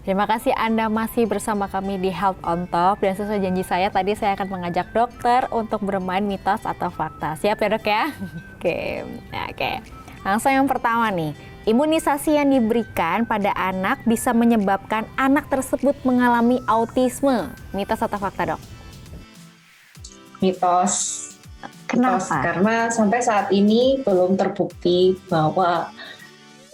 Terima kasih Anda masih bersama kami di Health on Top. Dan sesuai janji saya, tadi saya akan mengajak dokter untuk bermain mitos atau fakta. Siap ya dok ya? Oke. Langsung yang pertama nih. Imunisasi yang diberikan pada anak bisa menyebabkan anak tersebut mengalami autisme. Mitos atau fakta dok? Mitos. Kenapa? Mitos, karena sampai saat ini belum terbukti bahwa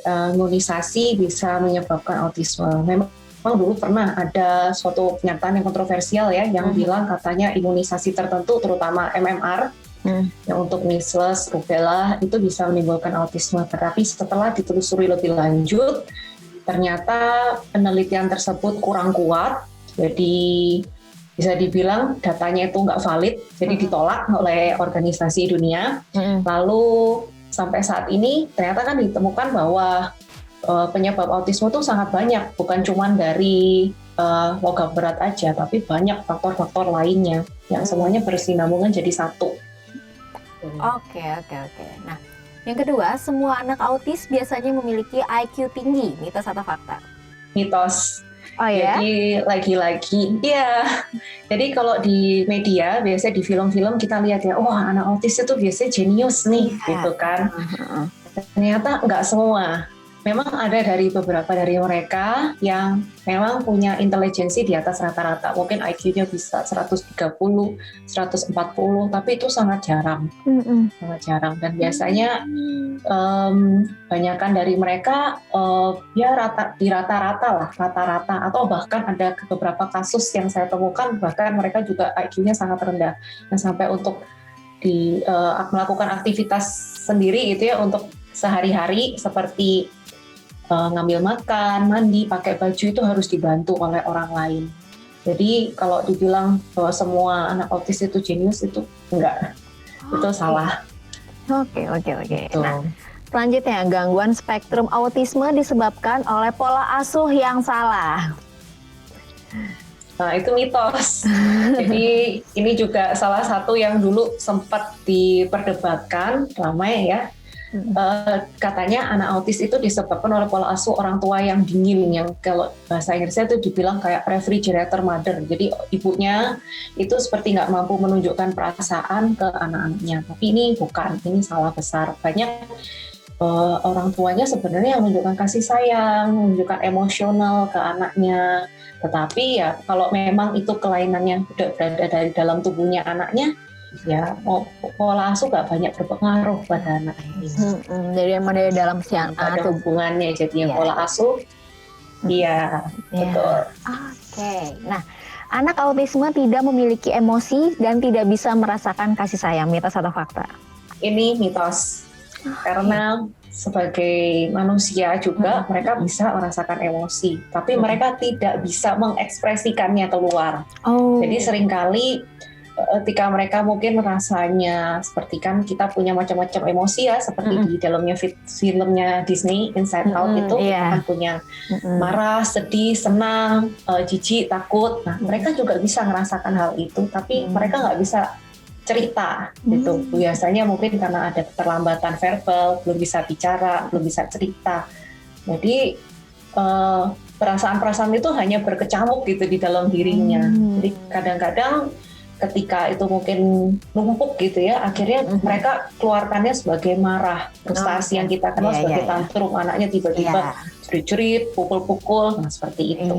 imunisasi bisa menyebabkan autisme. Memang dulu pernah ada suatu pernyataan yang kontroversial ya, yang bilang katanya imunisasi tertentu, terutama MMR, yang untuk measles, rubella itu bisa menimbulkan autisme. Tetapi setelah ditelusuri lebih lanjut, ternyata penelitian tersebut kurang kuat. Jadi bisa dibilang datanya itu nggak valid, jadi ditolak oleh organisasi dunia. Lalu sampai saat ini ternyata kan ditemukan bahwa penyebab autisme itu sangat banyak, bukan cuma dari logam berat aja, tapi banyak faktor-faktor lainnya yang semuanya bersinambungan jadi satu. Oke. Nah, yang kedua, semua anak autis biasanya memiliki IQ tinggi. Mitos atau fakta? Mitos. Oh ya? Jadi lagi-lagi, ya. Jadi kalau di media, biasanya di film-film kita lihat ya, wah anak autis itu biasanya jenius nih, gitu kan. Ternyata nggak semua. Memang ada dari beberapa dari mereka yang memang punya intelijensi di atas rata-rata. Mungkin IQ-nya bisa 130, 140, tapi itu sangat jarang. Sangat jarang. Dan biasanya banyakan dari mereka ya di rata-rata, atau bahkan ada beberapa kasus yang saya temukan, bahkan mereka juga IQ-nya sangat rendah. Dan sampai untuk melakukan aktivitas sendiri gitu ya, untuk sehari-hari seperti ngambil makan, mandi, pakai baju itu harus dibantu oleh orang lain. Jadi kalau dibilang bahwa semua anak autis itu jenius, itu enggak. Itu salah. Oke. Nah, selanjutnya, gangguan spektrum autisme disebabkan oleh pola asuh yang salah. Nah, itu mitos. Jadi ini juga salah satu yang dulu sempat diperdebatkan ramai ya. Katanya anak autis itu disebabkan oleh pola asuh orang tua yang dingin, yang kalau bahasa Inggrisnya itu dibilang kayak refrigerator mother. Jadi ibunya itu seperti nggak mampu menunjukkan perasaan ke anak-anaknya. Tapi ini bukan, ini salah besar. Banyak orang tuanya sebenarnya yang menunjukkan kasih sayang, menunjukkan emosional ke anaknya. Tetapi ya kalau memang itu kelainannya sudah berada dari dalam tubuhnya anaknya, ya pola asuh gak banyak berpengaruh pada anak ini. Jadi emang dari dalam ada hubungannya jadinya pola asuh. Iya, betul. Oke. Nah, anak autisme tidak memiliki emosi dan tidak bisa merasakan kasih sayang. Mitos atau fakta? Ini mitos. Karena sebagai manusia juga mereka bisa merasakan emosi, tapi mereka tidak bisa mengekspresikannya keluar. Jadi seringkali ketika mereka mungkin rasanya seperti kan kita punya macam-macam emosi ya, seperti di dalamnya filmnya Disney Inside Out itu kita kan punya marah, sedih, senang, jijik, takut. Nah mereka juga bisa merasakan hal itu, tapi mereka nggak bisa cerita gitu. Biasanya mungkin karena ada keterlambatan verbal, belum bisa bicara, belum bisa cerita. Jadi perasaan-perasaan itu hanya berkecamuk gitu di dalam dirinya. Jadi kadang-kadang ketika itu mungkin numpuk gitu ya, akhirnya mereka keluarkannya sebagai marah, frustasi yang kita kenal sebagai tantrum, anaknya tiba-tiba jerit-jerit, pukul-pukul, nah seperti itu.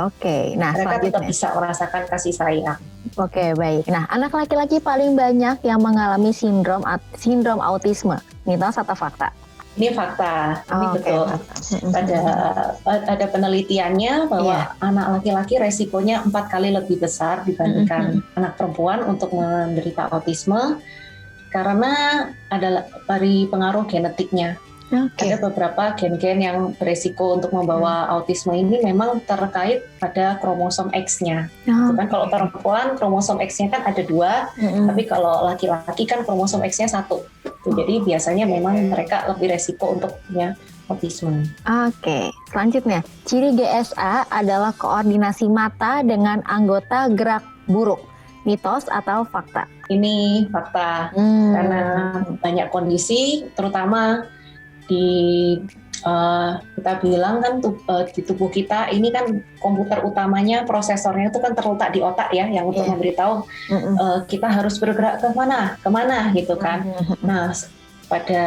Oke. Nah, mereka tetap bisa merasakan kasih sayang. Oke, baik. Nah, anak laki-laki paling banyak yang mengalami sindrom autisme. Mitos atau fakta? Ini fakta, ini betul. Ada penelitiannya bahwa anak laki-laki resikonya 4 kali lebih besar dibandingkan anak perempuan untuk menderita autisme karena ada dari pengaruh genetiknya. Ada beberapa gen-gen yang beresiko untuk membawa autisme ini memang terkait pada kromosom X-nya. Kan kalau perempuan kromosom X-nya kan ada 2, tapi kalau laki-laki kan kromosom X-nya 1. Jadi biasanya memang mereka lebih resiko untuk punya autisme. Oke, selanjutnya ciri GSA adalah koordinasi mata dengan anggota gerak buruk. Mitos atau fakta? Ini fakta, karena banyak kondisi, terutama di kita bilang kan di tubuh kita ini kan komputer utamanya, prosesornya itu kan terletak di otak ya, yang untuk memberitahu kita harus bergerak kemana gitu kan. Nah, pada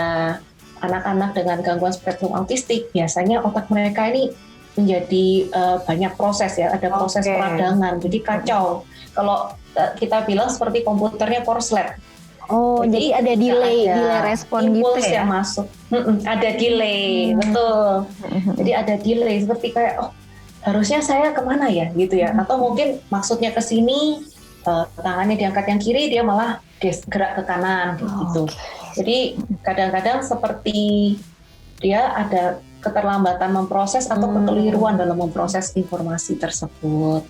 anak-anak dengan gangguan spektrum autistik biasanya otak mereka ini menjadi banyak proses ya, ada proses peradangan, jadi kacau. Kalau kita bilang seperti komputernya korslet. Jadi ada delay respon gitu ya? Yang masuk, ada delay, betul. Jadi ada delay seperti kayak harusnya saya kemana ya gitu ya? Atau mungkin maksudnya ke sini, tangannya diangkat yang kiri, dia malah gerak ke kanan gitu. Jadi kadang-kadang seperti dia ada keterlambatan memproses atau kekeliruan dalam memproses informasi tersebut.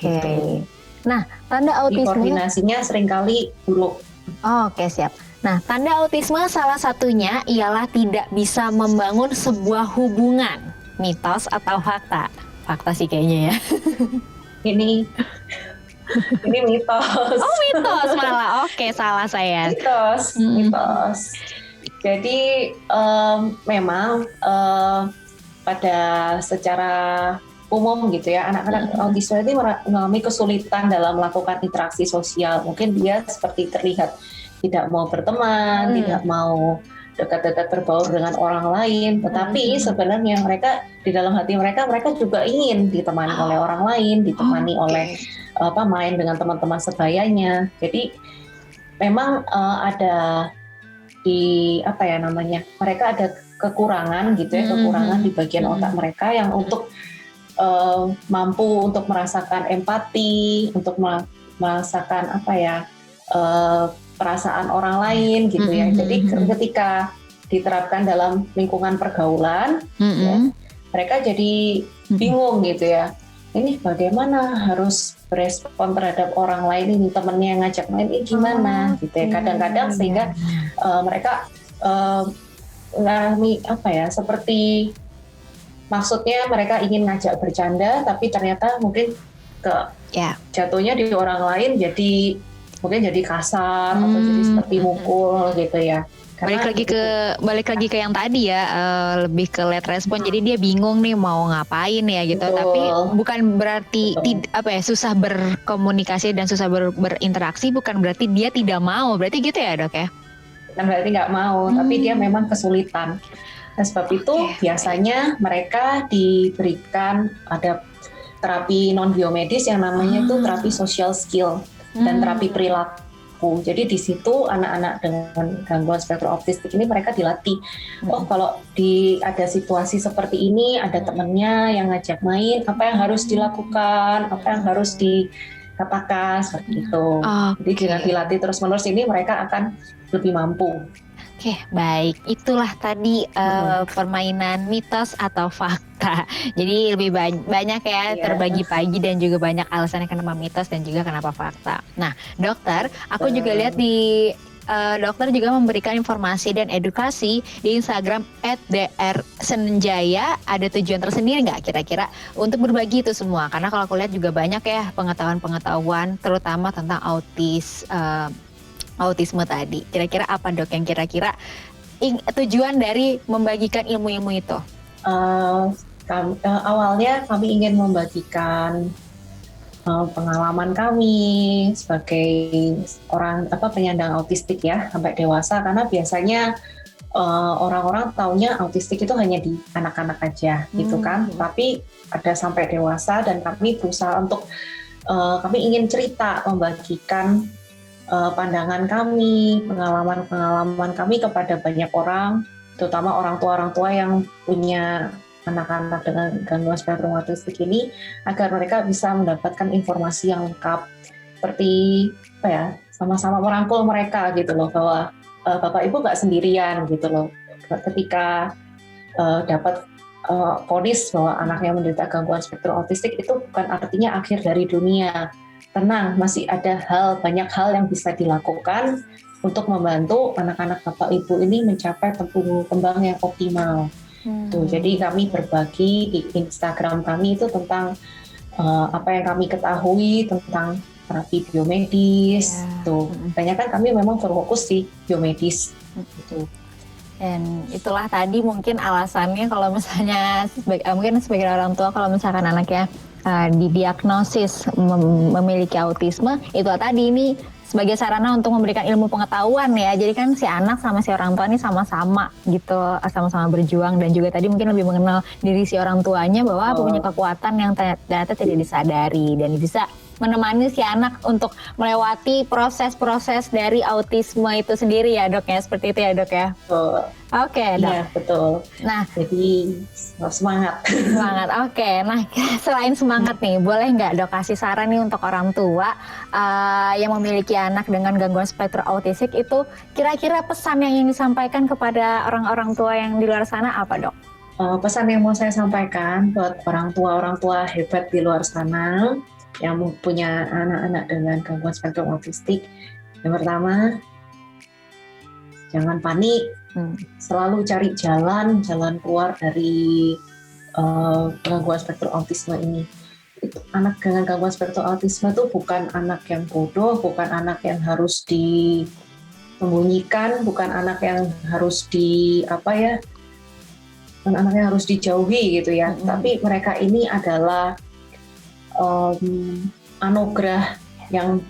Gitu. Nah, tanda autisme koordinasinya seringkali buruk. Oke, siap. Nah, tanda autisme salah satunya ialah tidak bisa membangun sebuah hubungan. Mitos atau fakta? Fakta sih kayaknya ya. Ini mitos. Mitos malah. Oke, salah saya. Mitos. Jadi memang pada secara umum gitu ya, anak-anak autisme ini mengalami kesulitan dalam melakukan interaksi sosial. Mungkin dia seperti terlihat tidak mau berteman, tidak mau dekat-dekat berbaur dengan orang lain, tetapi sebenarnya mereka di dalam hati mereka juga ingin ditemani oleh orang lain, ditemani oleh main dengan teman-teman sebayanya. Jadi memang ada di mereka ada kekurangan gitu ya, kekurangan di bagian otak mereka yang untuk mampu untuk merasakan empati, untuk merasakan perasaan orang lain gitu ya. Jadi ketika diterapkan dalam lingkungan pergaulan, ya, mereka jadi bingung gitu ya. Ini bagaimana harus berespon terhadap orang lain, ini temennya yang ngajak main ini gimana gitu ya. Kadang-kadang sehingga mereka mengalami seperti maksudnya mereka ingin ngajak bercanda, tapi ternyata mungkin jatuhnya di orang lain mungkin jadi kasar atau jadi seperti mukul gitu ya. Karena balik lagi ke yang tadi ya, lebih ke late respon. Jadi dia bingung nih mau ngapain ya gitu. Betul. Tapi bukan berarti susah berkomunikasi dan susah berinteraksi, bukan berarti dia tidak mau. Berarti gitu ya, Dok ya? Bukan berarti nggak mau, tapi dia memang kesulitan. Nah, sebab itu biasanya mereka diberikan ada terapi non biomedis yang namanya itu terapi social skill dan terapi perilaku. Jadi di situ anak-anak dengan gangguan spektrum autistik ini mereka dilatih. Kalau ada situasi seperti ini, ada temannya yang ngajak main, apa yang harus dilakukan, apa yang harus dikatakan seperti itu. Jadi dengan dilatih terus-menerus ini mereka akan lebih mampu. Oke, baik. Itulah tadi permainan mitos atau fakta. Jadi lebih banyak ya terbagi pagi dan juga banyak alasannya kenapa mitos dan juga kenapa fakta. Nah, dokter, aku juga lihat di dokter juga memberikan informasi dan edukasi di Instagram @drsenjaya. Ada tujuan tersendiri nggak kira-kira untuk berbagi itu semua? Karena kalau aku lihat juga banyak ya pengetahuan-pengetahuan terutama tentang autisme tadi. Kira-kira apa, Dok, yang kira-kira tujuan dari membagikan ilmu-ilmu itu? Awalnya kami ingin membagikan pengalaman kami sebagai orang penyandang autistik ya sampai dewasa, karena biasanya orang-orang taunya autistik itu hanya di anak-anak aja gitu kan, tapi ada sampai dewasa dan kami berusaha untuk kami ingin cerita, membagikan pandangan kami, pengalaman kami kepada banyak orang, terutama orang tua yang punya anak-anak dengan gangguan spektrum autistik ini, agar mereka bisa mendapatkan informasi yang lengkap, seperti sama-sama merangkul mereka gitu loh, bahwa Bapak Ibu nggak sendirian gitu loh. Ketika dapat vonis bahwa anaknya menderita gangguan spektrum autistik, itu bukan artinya akhir dari dunia. Tenang, masih ada banyak hal yang bisa dilakukan untuk membantu anak-anak Bapak Ibu ini mencapai tumbuh kembang yang optimal. Tuh, jadi kami berbagi di Instagram kami itu tentang apa yang kami ketahui tentang terapi biomedis. Tuh, banyak kan kami memang berfokus di biomedis. Gitu. Dan itulah tadi mungkin alasannya kalau misalnya mungkin sebagai orang tua kalau misalkan anaknya didiagnosis memiliki autisme, itu tadi ini sebagai sarana untuk memberikan ilmu pengetahuan ya. Jadi kan si anak sama si orang tua ini sama-sama gitu, sama-sama berjuang dan juga tadi mungkin lebih mengenal diri si orang tuanya bahwa punya kekuatan yang ternyata tidak disadari dan bisa menemani si anak untuk melewati proses-proses dari autisme itu sendiri ya dok ya, seperti itu ya dok ya. Oke dok. Iya betul. Nah jadi semangat. Semangat, oke. Nah selain semangat nih, boleh nggak dok kasih saran nih untuk orang tua yang memiliki anak dengan gangguan spektrum autistik itu kira-kira pesan yang ingin disampaikan kepada orang-orang tua yang di luar sana apa dok? Pesan yang mau saya sampaikan buat orang tua hebat di luar sana yang punya anak-anak dengan gangguan spektrum autistik, yang pertama jangan panik, selalu cari jalan keluar dari gangguan spektrum autisme ini. Anak dengan gangguan spektrum autisme itu bukan anak yang bodoh, bukan anak yang harus disembunyikan, bukan anak yang harus anak yang harus dijauhi gitu ya. Tapi mereka ini adalah anugerah yang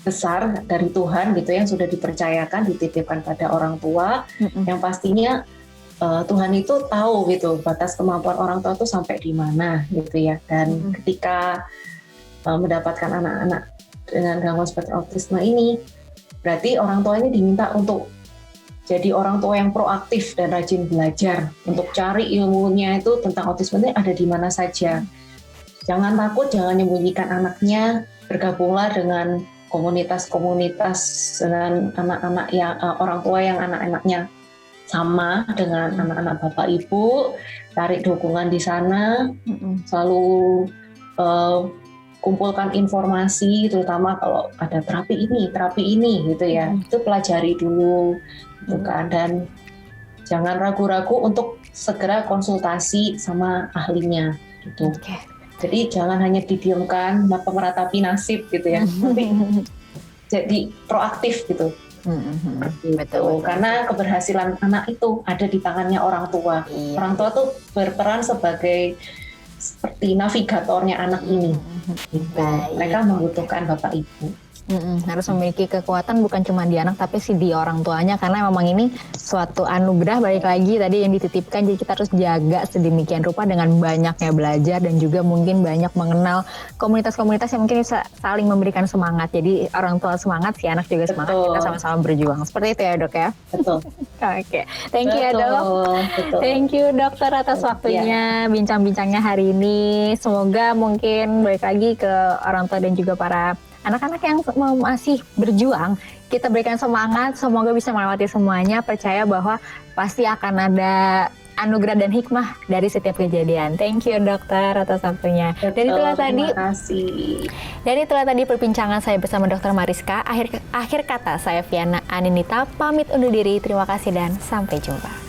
besar dari Tuhan gitu yang sudah dipercayakan, dititipkan pada orang tua, yang pastinya Tuhan itu tahu gitu batas kemampuan orang tua itu sampai di mana gitu ya. Dan ketika mendapatkan anak-anak dengan gangguan spektrum autisme ini, berarti orang tua ini diminta untuk jadi orang tua yang proaktif dan rajin belajar untuk cari ilmunya itu tentang autisme ini ada di mana saja. Jangan takut, jangan menyembunyikan anaknya, bergabunglah dengan komunitas-komunitas dengan anak-anak yang orang tua yang anak-anaknya sama dengan anak-anak bapak ibu, cari dukungan di sana, selalu kumpulkan informasi, terutama kalau ada terapi ini gitu ya, itu pelajari dulu, gitu kan, dan jangan ragu-ragu untuk segera konsultasi sama ahlinya, gitu. Jadi jangan hanya didiamkan, meratapi nasib gitu ya, tapi jadi proaktif gitu. Betul. Karena keberhasilan anak itu ada di tangannya orang tua. Orang tua tuh berperan sebagai seperti navigatornya anak ini. Gitu. Mereka membutuhkan bapak ibu. Harus memiliki kekuatan bukan cuma di anak tapi sih di orang tuanya, karena memang ini suatu anugerah, balik lagi tadi yang dititipkan, jadi kita harus jaga sedemikian rupa dengan banyaknya belajar dan juga mungkin banyak mengenal komunitas-komunitas yang mungkin bisa saling memberikan semangat. Jadi orang tua semangat, si anak juga semangat, kita sama-sama berjuang. Seperti itu ya dok ya? Betul. Oke. Thank you ya dok. Thank you dokter atas waktunya, bincang-bincangnya hari ini. Semoga mungkin balik lagi ke orang tua dan juga para anak-anak yang masih berjuang, kita berikan semangat, semoga bisa melewati semuanya, percaya bahwa pasti akan ada anugerah dan hikmah dari setiap kejadian. Thank you dokter atas waktunya. Terima kasih. Dan itulah tadi perbincangan saya bersama Dr. Mariska. Akhir kata saya Viana Aninita pamit undur diri. Terima kasih dan sampai jumpa.